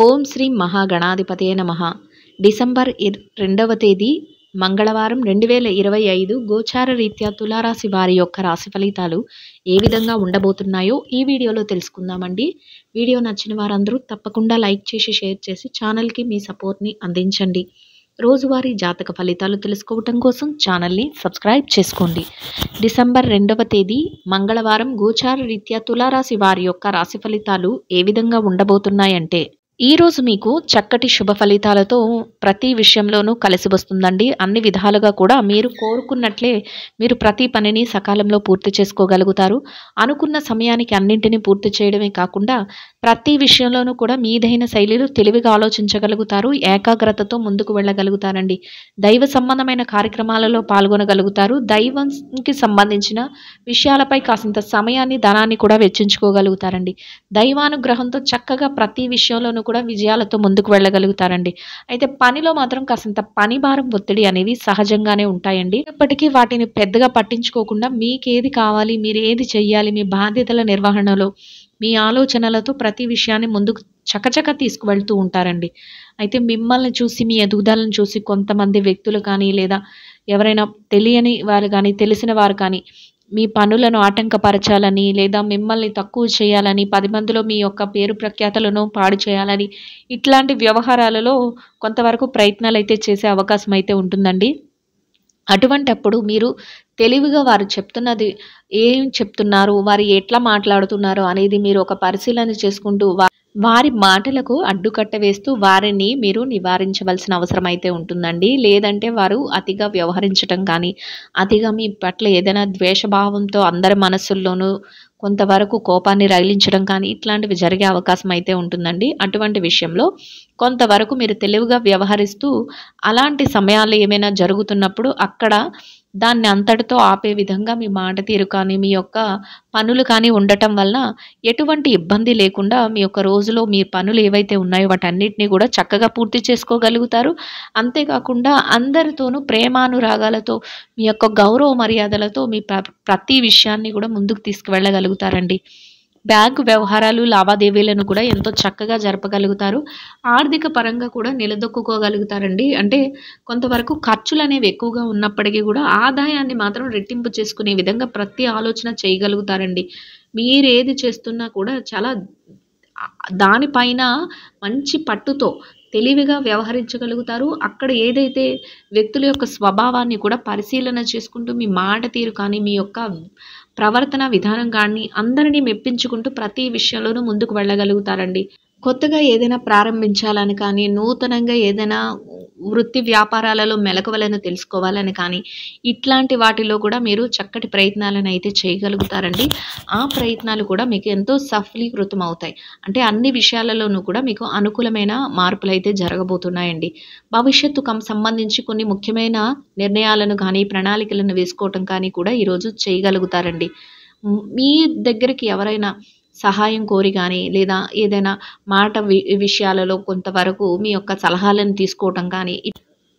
ఓం శ్రీ మహాగణాధిపతయే నమః. డిసెంబర్ 2వ తేదీ మంగళవారం 2025 గోచార రీత్యా తులారాశి వారి యొక్క రాశి ఫలితాలు ఏ విధంగా ఉండబోతున్నాయో ఈ వీడియోలో తెలుసుకుందామండి. వీడియో నచ్చిన వారందరూ తప్పకుండా లైక్ చేసి షేర్ చేసి ఛానల్కి మీ సపోర్ట్ని అందించండి. రోజువారీ జాతక ఫలితాలు తెలుసుకోవటం కోసం ఛానల్ని సబ్స్క్రైబ్ చేసుకోండి. డిసెంబర్ 2వ తేదీ మంగళవారం గోచార రీత్యా తులారాశి వారి యొక్క రాశి ఫలితాలు ఏ విధంగా ఉండబోతున్నాయంటే, ఈరోజు మీకు చక్కటి శుభ ఫలితాలతో ప్రతి విషయంలోనూ కలిసి వస్తుందండి. అన్ని విధాలుగా కూడా మీరు కోరుకున్నట్లే మీరు ప్రతి పనిని సకాలంలో పూర్తి చేసుకోగలుగుతారు. అనుకున్న సమయానికి అన్నింటినీ పూర్తి చేయడమే కాకుండా ప్రతి విషయంలోనూ కూడా మీదైన శైలిలో తెలివిగా ఆలోచించగలుగుతారు. ఏకాగ్రతతో ముందుకు వెళ్ళగలుగుతారండి. దైవ సంబంధమైన కార్యక్రమాలలో పాల్గొనగలుగుతారు. దైవంకి సంబంధించిన విషయాలపై కాసింత సమయాన్ని ధనాన్ని కూడా వెచ్చించుకోగలుగుతారండి. దైవానుగ్రహంతో చక్కగా ప్రతి విషయంలోనూ కూడా విజయాలతో ముందుకు వెళ్ళగలుగుతారండి. అయితే పనిలో మాత్రం కాసింత పని భారం ఒత్తిడి అనేవి సహజంగానే ఉంటాయండి. ఇప్పటికీ వాటిని పెద్దగా పట్టించుకోకుండా మీకేది కావాలి, మీరు ఏది చెయ్యాలి, మీ బాధ్యతల నిర్వహణలో మీ ఆలోచనలతో ప్రతి విషయాన్ని ముందుకు చకచక తీసుకువెళ్తూ ఉంటారండి. అయితే మిమ్మల్ని చూసి, మీ ఎదుగుదలను చూసి కొంతమంది వ్యక్తులు కానీ, లేదా ఎవరైనా తెలియని వారు కానీ, తెలిసిన వారు కానీ మీ పనులను ఆటంకపరచాలని, లేదా మిమ్మల్ని తక్కువ చేయాలని, 10 మందిలో మీ యొక్క పేరు ప్రఖ్యాతలను పాడు చేయాలని, ఇట్లాంటి వ్యవహారాలలో కొంతవరకు ప్రయత్నాలు అయితే చేసే అవకాశం అయితే ఉంటుందండి. అటువంటప్పుడు మీరు తెలివిగా వారు చెప్తున్నది ఏం చెప్తున్నారు, వారు ఎట్లా మాట్లాడుతున్నారు అనేది మీరు ఒక పరిశీలన చేసుకుంటూ వారి మాటలకు అడ్డుకట్ట వేస్తూ వారిని మీరు నివారించవలసిన అవసరం అయితే ఉంటుందండి. లేదంటే వారు అతిగా వ్యవహరించటం కానీ, అతిగా మీ పట్ల ఏదైనా ద్వేషభావంతో అందరి మనస్సుల్లోనూ కొంతవరకు కోపాన్ని రగిలించడం కానీ ఇట్లాంటివి జరిగే అవకాశం అయితే ఉంటుందండి. అటువంటి విషయంలో కొంతవరకు మీరు తెలివిగా వ్యవహరిస్తూ అలాంటి సమయాలు ఏమైనా జరుగుతున్నప్పుడు అక్కడ దాన్ని అంతటితో ఆపే విధంగా మీ మాట తీరు కానీ, మీ యొక్క పనులు కానీ ఉండటం వలన ఎటువంటి ఇబ్బంది లేకుండా మీ యొక్క రోజులో మీ పనులు ఏవైతే ఉన్నాయో వాటన్నిటిని కూడా చక్కగా పూర్తి చేసుకోగలుగుతారు. అంతేకాకుండా అందరితోనూ ప్రేమానురాగాలతో, మీ యొక్క గౌరవ మర్యాదలతో మీ ప్రతి విషయాన్ని కూడా ముందుకు తీసుకువెళ్ళగలుగుతారండి. బ్యాంకు వ్యవహారాలు, లావాదేవీలను కూడా ఎంతో చక్కగా జరపగలుగుతారు. ఆర్థిక పరంగా కూడా నిలదొక్కుకోగలుగుతారండి. అంటే కొంతవరకు ఖర్చులు అనేవి ఎక్కువగా ఉన్నప్పటికీ కూడా ఆదాయాన్ని మాత్రం రెట్టింపు చేసుకునే విధంగా ప్రతి ఆలోచన చేయగలుగుతారండి. మీరేది చేస్తున్నా కూడా చాలా దానిపైన మంచి పట్టుతో తెలివిగా వ్యవహరించగలుగుతారు. అక్కడ ఏదైతే వ్యక్తుల యొక్క స్వభావాన్ని కూడా పరిశీలన చేసుకుంటూ మీ మాట తీరు కానీ, మీ యొక్క ప్రవర్తన విధానం కానీ అందరినీ మెప్పించుకుంటూ ప్రతి విషయంలోనూ ముందుకు వెళ్ళగలుగుతారండి. కొత్తగా ఏదైనా ప్రారంభించాలని కానీ, నూతనంగా ఏదైనా వృత్తి వ్యాపారాలలో మెలకువలను తెలుసుకోవాలని కానీ, ఇట్లాంటి వాటిలో కూడా మీరు చక్కటి ప్రయత్నాలను అయితే చేయగలుగుతారండి. ఆ ప్రయత్నాలు కూడా మీకు ఎంతో సఫలీకృతం అవుతాయి. అంటే అన్ని విషయాలలోనూ కూడా మీకు అనుకూలమైన మార్పులు అయితే జరగబోతున్నాయండి. భవిష్యత్తుకు సంబంధించి కొన్ని ముఖ్యమైన నిర్ణయాలను కానీ, ప్రణాళికలను వేసుకోవటం కానీ కూడా ఈరోజు చేయగలుగుతారండి. మీ దగ్గరికి ఎవరైనా సహాయం కోరి కానీ, లేదా ఏదైనా మాట విషయాలలో కొంతవరకు మీ యొక్క సలహాలను తీసుకోవటం కానీ,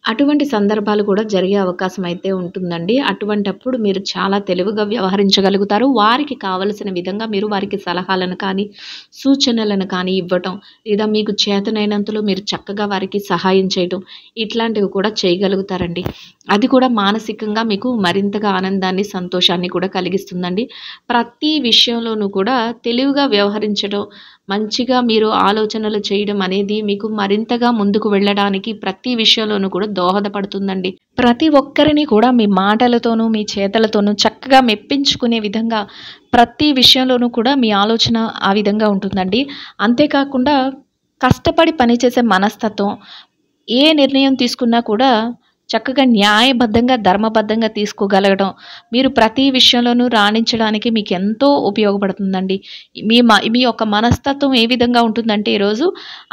అటువంటి సందర్భాలు కూడా జరిగే అవకాశం అయితే ఉంటుందండి. అటువంటప్పుడు మీరు చాలా తెలివిగా వ్యవహరించగలుగుతారు. వారికి కావలసిన విధంగా మీరు వారికి సలహాలను కానీ, సూచనలను కానీ ఇవ్వటం, లేదా మీకు చేతనైనంతలో మీరు చక్కగా వారికి సహాయం చేయటం, ఇట్లాంటివి కూడా చేయగలుగుతారండి. అది కూడా మానసికంగా మీకు మరింతగా ఆనందాన్ని, సంతోషాన్ని కూడా కలిగిస్తుందండి. ప్రతి విషయంలోనూ కూడా తెలివిగా వ్యవహరించడం, మంచిగా మీరు ఆలోచనలు చేయడం అనేది మీకు మరింతగా ముందుకు వెళ్ళడానికి ప్రతి విషయంలోనూ కూడా దోహదపడుతుందండి. ప్రతి ఒక్కరిని కూడా మీ మాటలతోనూ, మీ చేతలతోనూ చక్కగా మెప్పించుకునే విధంగా ప్రతి విషయంలోనూ కూడా మీ ఆలోచన ఆ విధంగా ఉంటుందండి. అంతేకాకుండా కష్టపడి పనిచేసే మనస్తత్వం, ఏ నిర్ణయం తీసుకున్నా కూడా చక్కగా న్యాయబద్ధంగా, ధర్మబద్ధంగా తీసుకోగలగడం, మీరు ప్రతి విషయంలోనూ రాణించడానికి మీకు ఎంతో ఉపయోగపడుతుందండి. మీ యొక్క మనస్తత్వం ఏ విధంగా ఉంటుందంటే ఈరోజు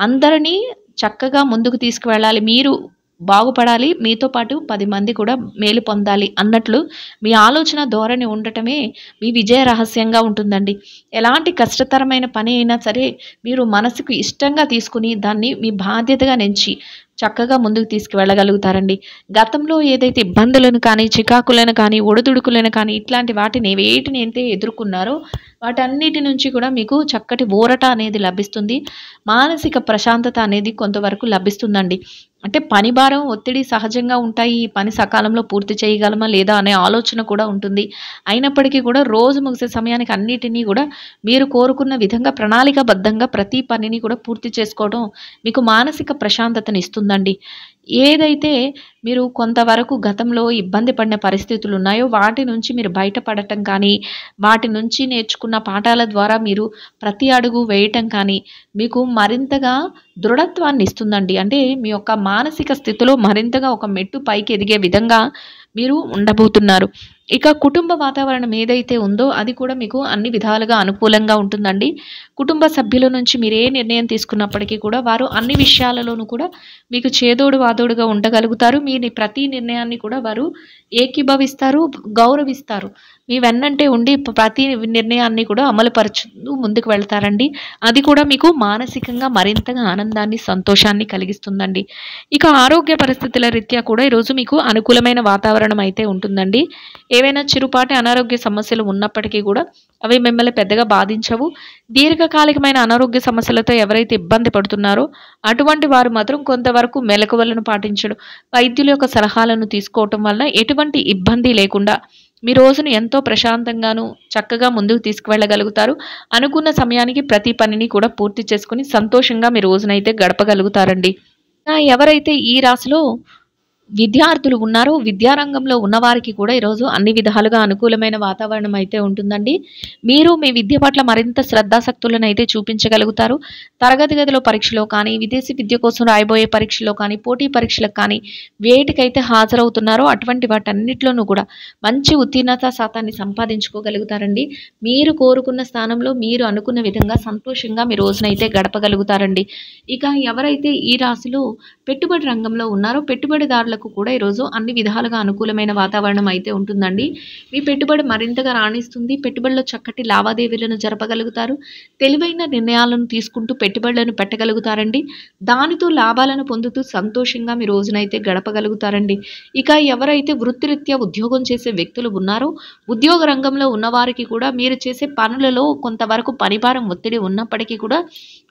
అందరినీ చక్కగా ముందుకు తీసుకువెళ్ళాలి, మీరు బాగుపడాలి, మీతో పాటు 10 మంది కూడా మేలు పొందాలి అన్నట్లు మీ ఆలోచన ధోరణి ఉండటమే మీ విజయ రహస్యంగా ఉంటుందండి. ఎలాంటి కష్టతరమైన పని అయినా సరే మీరు మనసుకు ఇష్టంగా తీసుకుని దాన్ని మీ బాధ్యతగా నెంచి చక్కగా ముందుకు తీసుకువెళ్ళగలుగుతారండి. గతంలో ఏదైతే ఇబ్బందులను కానీ, చికాకులను కానీ, ఒడిదుడుకులను కానీ ఇట్లాంటి వాటిని వేటిని అయితే ఎదుర్కొన్నారో వాటన్నిటి నుంచి కూడా మీకు చక్కటి ఊరట అనేది లభిస్తుంది. మానసిక ప్రశాంతత అనేది కొంతవరకు లభిస్తుందండి. అంటే పని భారం, ఒత్తిడి సహజంగా ఉంటాయి. ఈ పని సకాలంలో పూర్తి చేయగలమా లేదా అనే ఆలోచన కూడా ఉంటుంది. అయినప్పటికీ కూడా రోజు ముగిసే సమయానికి అన్నిటిని కూడా మీరు కోరుకున్న విధంగా ప్రణాళికాబద్ధంగా ప్రతి పనిని కూడా పూర్తి చేసుకోవడం మీకు మానసిక ప్రశాంతతని ఇస్తుందండి. ఏదైతే మీరు కొంతవరకు గతంలో ఇబ్బంది పడిన పరిస్థితులు ఉన్నాయో వాటి నుంచి మీరు బయటపడటం కానీ, వాటి నుంచి నేర్చుకున్న పాఠాల ద్వారా మీరు ప్రతి అడుగు వేయటం కానీ మీకు మరింతగా దృఢత్వాన్ని ఇస్తుందండి. అంటే మీ యొక్క మానసిక స్థితిలో మరింతగా ఒక మెట్టు పైకి ఎదిగే విధంగా మీరు ఉండబోతున్నారు. ఇక కుటుంబ వాతావరణం ఏదైతే ఉందో అది కూడా మీకు అన్ని విధాలుగా అనుకూలంగా ఉంటుందండి. కుటుంబ సభ్యుల నుంచి మీరు ఏ నిర్ణయం తీసుకున్నప్పటికీ కూడా వారు అన్ని విషయాలలోనూ కూడా మీకు చేదోడు వాదోడుగా ఉండగలుగుతారు. మీ ప్రతి నిర్ణయాన్ని కూడా వారు ఏకీభవిస్తారు, గౌరవిస్తారు. మీ వెన్నంటే ఉండి ప్రతి నిర్ణయాన్ని కూడా అమలుపరుచుతూ ముందుకు వెళ్తారండి. అది కూడా మీకు మానసికంగా మరింతగా ఆనందాన్ని, సంతోషాన్ని కలిగిస్తుందండి. ఇక ఆరోగ్య పరిస్థితుల రీత్యా కూడా ఈరోజు మీకు అనుకూలమైన వాతావరణం అయితే ఉంటుందండి. ఏవైనా చిరుపాటి అనారోగ్య సమస్యలు ఉన్నప్పటికీ కూడా అవి మిమ్మల్ని పెద్దగా బాధించవు. దీర్ఘకాలికమైన అనారోగ్య సమస్యలతో ఎవరైతే ఇబ్బంది పడుతున్నారో అటువంటి వారు మాత్రం కొంతవరకు మెలకువలను పాటించడం, వైద్యుల యొక్క సలహాలను తీసుకోవటం వల్ల ఎటువంటి ఇబ్బంది లేకుండా మీ రోజును ఎంతో ప్రశాంతంగాను, చక్కగా ముందుకు తీసుకువెళ్ళగలుగుతారు. అనుకున్న సమయానికి ప్రతి పనిని కూడా పూర్తి చేసుకొని సంతోషంగా మీ రోజునైతే గడపగలుగుతారండి. ఎవరైతే ఈ రాశిలో విద్యార్థులు ఉన్నారో విద్యారంగంలో ఉన్నవారికి కూడా ఈరోజు అన్ని విధాలుగా అనుకూలమైన వాతావరణం అయితే ఉంటుందండి. మీరు మీ విద్య పట్ల మరింత శ్రద్ధాసక్తులను అయితే చూపించగలుగుతారు. తరగతి గదిలో పరీక్షలో కానీ, విదేశీ విద్య కోసం రాయబోయే పరీక్షలో కానీ, పోటీ పరీక్షలకు కానీ వేటికైతే హాజరవుతున్నారో అటువంటి వాటన్నిటిలోనూ కూడా మంచి ఉత్తీర్ణత శాతాన్ని సంపాదించుకోగలుగుతారండి. మీరు కోరుకున్న స్థానంలో మీరు అనుకున్న విధంగా సంతోషంగా మీ రోజునైతే గడపగలుగుతారండి. ఇక ఎవరైతే ఈ రాశిలో పెట్టుబడి రంగంలో ఉన్నారో పెట్టుబడిదారులకు కూడా ఈరోజు అన్ని విధాలుగా అనుకూలమైన వాతావరణం అయితే ఉంటుందండి. మీ పెట్టుబడి మరింతగా రాణిస్తుంది. పెట్టుబడిలో చక్కటి లావాదేవీలను జరపగలుగుతారు. తెలివైన నిర్ణయాలను తీసుకుంటూ పెట్టుబడులను పెట్టగలుగుతారండి. దానితో లాభాలను పొందుతూ సంతోషంగా మీ రోజునైతే గడపగలుగుతారండి. ఇక ఎవరైతే వృత్తిరీత్యా ఉద్యోగం చేసే వ్యక్తులు ఉన్నారో ఉద్యోగ రంగంలో ఉన్నవారికి కూడా మీరు చేసే పనులలో కొంతవరకు పనిభారం, ఒత్తిడి ఉన్నప్పటికీ కూడా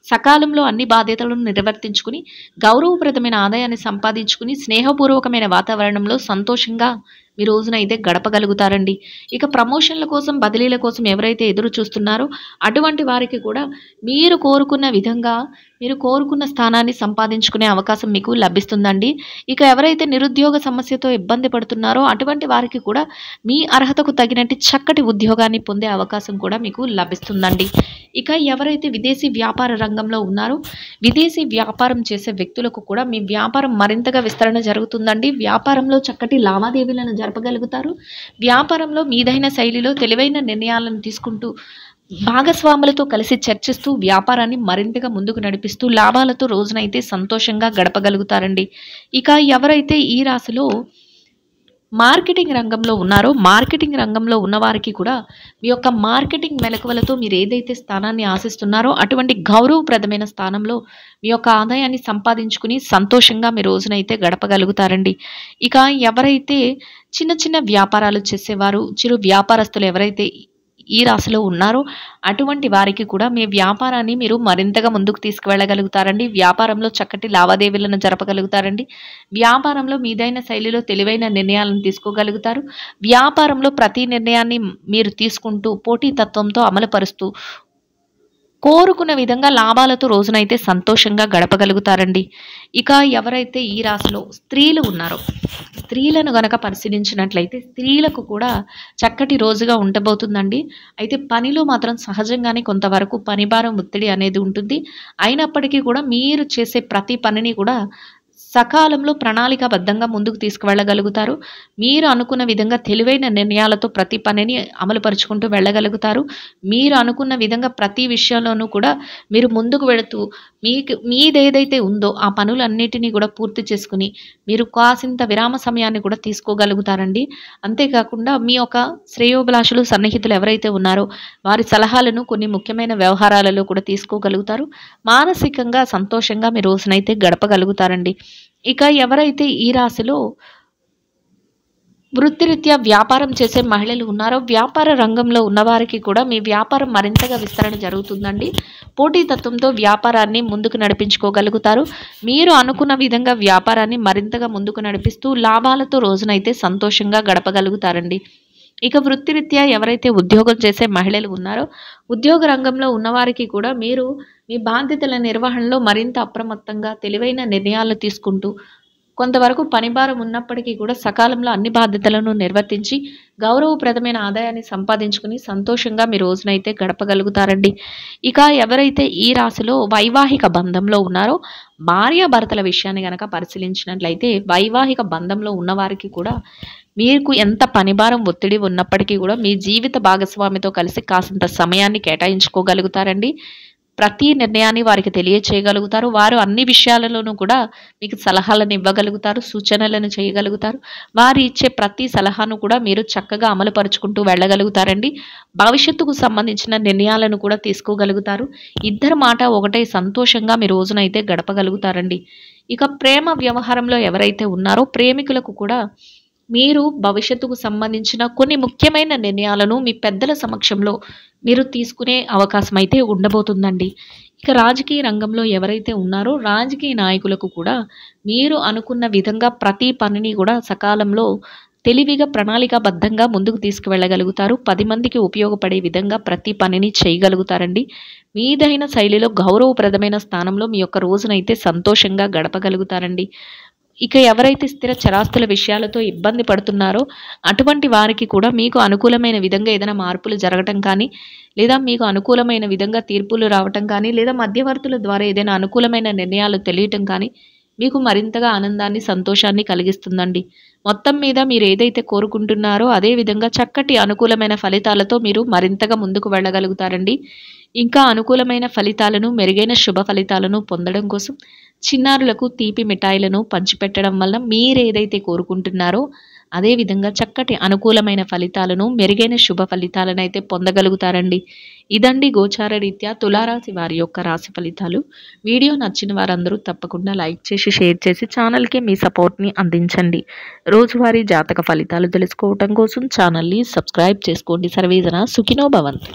సకాలంలో అన్ని బాధ్యతలను నిర్వర్తించుకుని గౌరవప్రదమైన ఆదాయాన్ని సంపాదించుకుని స్నేహపూర్వకమైన వాతావరణంలో సంతోషంగా మీ రోజున అయితే గడపగలుగుతారండి. ఇక ప్రమోషన్ల కోసం, బదిలీల కోసం ఎవరైతే ఎదురు చూస్తున్నారో అటువంటి వారికి కూడా మీరు కోరుకున్న విధంగా మీరు కోరుకున్న స్థానాన్ని సంపాదించుకునే అవకాశం మీకు లభిస్తుందండి. ఇక ఎవరైతే నిరుద్యోగ సమస్యతో ఇబ్బంది పడుతున్నారో అటువంటి వారికి కూడా మీ అర్హతకు తగినట్టు చక్కటి ఉద్యోగాన్ని పొందే అవకాశం కూడా మీకు లభిస్తుందండి. ఇక ఎవరైతే విదేశీ వ్యాపార రంగంలో ఉన్నారో విదేశీ వ్యాపారం చేసే వ్యక్తులకు కూడా మీ వ్యాపారం మరింతగా విస్తరణ జరుగుతుందండి. వ్యాపారంలో చక్కటి లావాదేవీలను జరపగలుగుతారు. వ్యాపారంలో మీదైన శైలిలో తెలివైన నిర్ణయాలను తీసుకుంటూ భాగస్వాములతో కలిసి చర్చిస్తూ వ్యాపారాన్ని మరింతగా ముందుకు నడిపిస్తూ లాభాలతో రోజునైతే సంతోషంగా గడపగలుగుతారండి. ఇక ఎవరైతే ఈ రాశిలో మార్కెటింగ్ రంగంలో ఉన్నారో మార్కెటింగ్ రంగంలో ఉన్నవారికి కూడా మీ యొక్క మార్కెటింగ్ మెలకువలతో మీరు ఏదైతే స్థానాన్ని ఆశిస్తున్నారో అటువంటి గౌరవప్రదమైన స్థానంలో మీ యొక్క ఆదాయాన్ని సంపాదించుకుని సంతోషంగా మీ రోజునైతే గడపగలుగుతారండి. ఇక ఎవరైతే చిన్న చిన్న వ్యాపారాలు చేసేవారు, చిరు వ్యాపారస్తులు ఎవరైతే ఈ రాశిలో ఉన్నారో అటువంటి వారికి కూడా మీ వ్యాపారాన్ని మీరు మరింతగా ముందుకు తీసుకువెళ్ళగలుగుతారండి. వ్యాపారంలో చక్కటి లావాదేవీలను జరపగలుగుతారండి. వ్యాపారంలో మీదైన శైలిలో తెలివైన నిర్ణయాలను తీసుకోగలుగుతారు. వ్యాపారంలో ప్రతి నిర్ణయాన్ని మీరు తీసుకుంటూ పోటీతత్వంతో అమలుపరుస్తూ కోరుకున్న విధంగా లాభాలతో రోజునైతే సంతోషంగా గడపగలుగుతారండి. ఇక ఎవరైతే ఈ రాశిలో స్త్రీలు ఉన్నారో స్త్రీలను గనక పరిశీలించినట్లయితే స్త్రీలకు కూడా చక్కటి రోజుగా ఉండబోతుందండి. అయితే పనిలో మాత్రం సహజంగానే కొంతవరకు పనిభారం, ఒత్తిడి అనేది ఉంటుంది. అయినప్పటికీ కూడా మీరు చేసే ప్రతి పనిని కూడా సకాలంలో ప్రణాళికాబద్ధంగా ముందుకు తీసుకువెళ్ళగలుగుతారు. మీరు అనుకున్న విధంగా తెలివైన నిర్ణయాలతో ప్రతి పనిని అమలుపరుచుకుంటూ వెళ్ళగలుగుతారు. మీరు అనుకున్న విధంగా ప్రతి విషయంలోనూ కూడా మీరు ముందుకు వెళుతూ మీదేదైతే ఉందో ఆ పనులన్నిటినీ కూడా పూర్తి చేసుకుని మీరు కాసింత విరామ సమయాన్ని కూడా తీసుకోగలుగుతారండి. అంతేకాకుండా మీ యొక్క శ్రేయోభిలాషులు, సన్నిహితులు ఎవరైతే ఉన్నారో వారి సలహాలను కొన్ని ముఖ్యమైన వ్యవహారాలలో కూడా తీసుకోగలుగుతారు. మానసికంగా సంతోషంగా మీ రోజునైతే గడపగలుగుతారండి. ఇక ఎవరైతే ఈ రాశిలో వృత్తిరీత్యా వ్యాపారం చేసే మహిళలు ఉన్నారో, వ్యాపార రంగంలో ఉన్నవారికి కూడా మీ వ్యాపారం మరింతగా విస్తరణ జరుగుతుందండి. పోటీతత్వంతో వ్యాపారాన్ని ముందుకు నడిపించుకోగలుగుతారు. మీరు అనుకున్న విధంగా వ్యాపారాన్ని మరింతగా ముందుకు నడిపిస్తూ లాభాలతో రోజునైతే సంతోషంగా గడపగలుగుతారండి. ఇక వృత్తిరీత్యా ఎవరైతే ఉద్యోగం చేసే మహిళలు ఉన్నారో, ఉద్యోగ రంగంలో ఉన్నవారికి కూడా మీరు మీ బాధ్యతల నిర్వహణలో మరింత అప్రమత్తంగా తెలివైన నిర్ణయాలు తీసుకుంటూ, కొంతవరకు పనిభారం ఉన్నప్పటికీ కూడా సకాలంలో అన్ని బాధ్యతలను నిర్వర్తించి గౌరవప్రదమైన ఆదాయాన్ని సంపాదించుకుని సంతోషంగా మీ రోజునైతే గడపగలుగుతారండి. ఇక ఎవరైతే ఈ రాశిలో వైవాహిక బంధంలో ఉన్నారో, భార్యాభర్తల విషయాన్ని గనక పరిశీలించినట్లయితే వైవాహిక బంధంలో ఉన్నవారికి కూడా మీకు ఎంత పనిభారం ఒత్తిడి ఉన్నప్పటికీ కూడా మీ జీవిత భాగస్వామితో కలిసి కాసింత సమయాన్ని కేటాయించుకోగలుగుతారండి. ప్రతి నిర్ణయాన్ని వారికి తెలియచేయగలుగుతారు. వారు అన్ని విషయాలలోనూ కూడా మీకు సలహాలను ఇవ్వగలుగుతారు, సూచనలను చేయగలుగుతారు. వారు ఇచ్చే ప్రతి సలహాను కూడా మీరు చక్కగా అమలుపరుచుకుంటూ వెళ్ళగలుగుతారండి. భవిష్యత్తుకు సంబంధించిన నిర్ణయాలను కూడా తీసుకోగలుగుతారు. ఇద్దరి మాట ఒకటే సంతోషంగా మీ రోజునైతే గడపగలుగుతారండి. ఇక ప్రేమ వ్యవహారంలో ఎవరైతే ఉన్నారో ప్రేమికులకు కూడా మీరు భవిష్యత్తుకు సంబంధించిన కొన్ని ముఖ్యమైన నిర్ణయాలను మీ పెద్దల సమక్షంలో మీరు తీసుకునే అవకాశం అయితే ఉండబోతుందండి. ఇక రాజకీయ రంగంలో ఎవరైతే ఉన్నారో రాజకీయ నాయకులకు కూడా మీరు అనుకున్న విధంగా ప్రతి పనిని కూడా సకాలంలో తెలివిగా ప్రణాళికాబద్ధంగా ముందుకు తీసుకువెళ్ళగలుగుతారు. 10 మందికి ఉపయోగపడే విధంగా ప్రతి పనిని చేయగలుగుతారండి. మీదైన శైలిలో గౌరవప్రదమైన స్థానంలో మీ యొక్క రోజునైతే సంతోషంగా గడపగలుగుతారండి. ఇక ఎవరైతే స్థిర చరాస్తుల విషయాలతో ఇబ్బంది పడుతున్నారో అటువంటి వారికి కూడా మీకు అనుకూలమైన విధంగా ఏదైనా మార్పులు జరగటం కానీ, లేదా మీకు అనుకూలమైన విధంగా తీర్పులు రావటం కానీ, లేదా మధ్యవర్తుల ద్వారా ఏదైనా అనుకూలమైన నిర్ణయాలు తెలియటం కానీ మీకు మరింతగా ఆనందాన్ని, సంతోషాన్ని కలిగిస్తుందండి. మొత్తం మీద మీరు ఏదైతే కోరుకుంటున్నారో అదే విధంగా చక్కటి అనుకూలమైన ఫలితాలతో మీరు మరింతగా ముందుకు వెళ్ళగలుగుతారండి. ఇంకా అనుకూలమైన ఫలితాలను, మెరుగైన శుభ ఫలితాలను పొందడం కోసం చిన్నారులకు తీపి మిఠాయిలను పంచిపెట్టడం వల్ల మీరేదైతే కోరుకుంటున్నారో అదే విధంగా చక్కటి అనుకూలమైన ఫలితాలను, మెరుగైన శుభ ఫలితాలను అయితే పొందగలుగుతారండి. ఇదండి గోచార రీత్యా తులారాశి వారి యొక్క రాశి ఫలితాలు. వీడియో నచ్చిన వారందరూ తప్పకుండా లైక్ చేసి, షేర్ చేసి ఛానల్కి మీ సపోర్ట్ని అందించండి. రోజువారీ జాతక ఫలితాలు తెలుసుకోవటం కోసం ఛానల్ని సబ్స్క్రైబ్ చేసుకోండి. సర్వేజన సుఖినో భవంతు.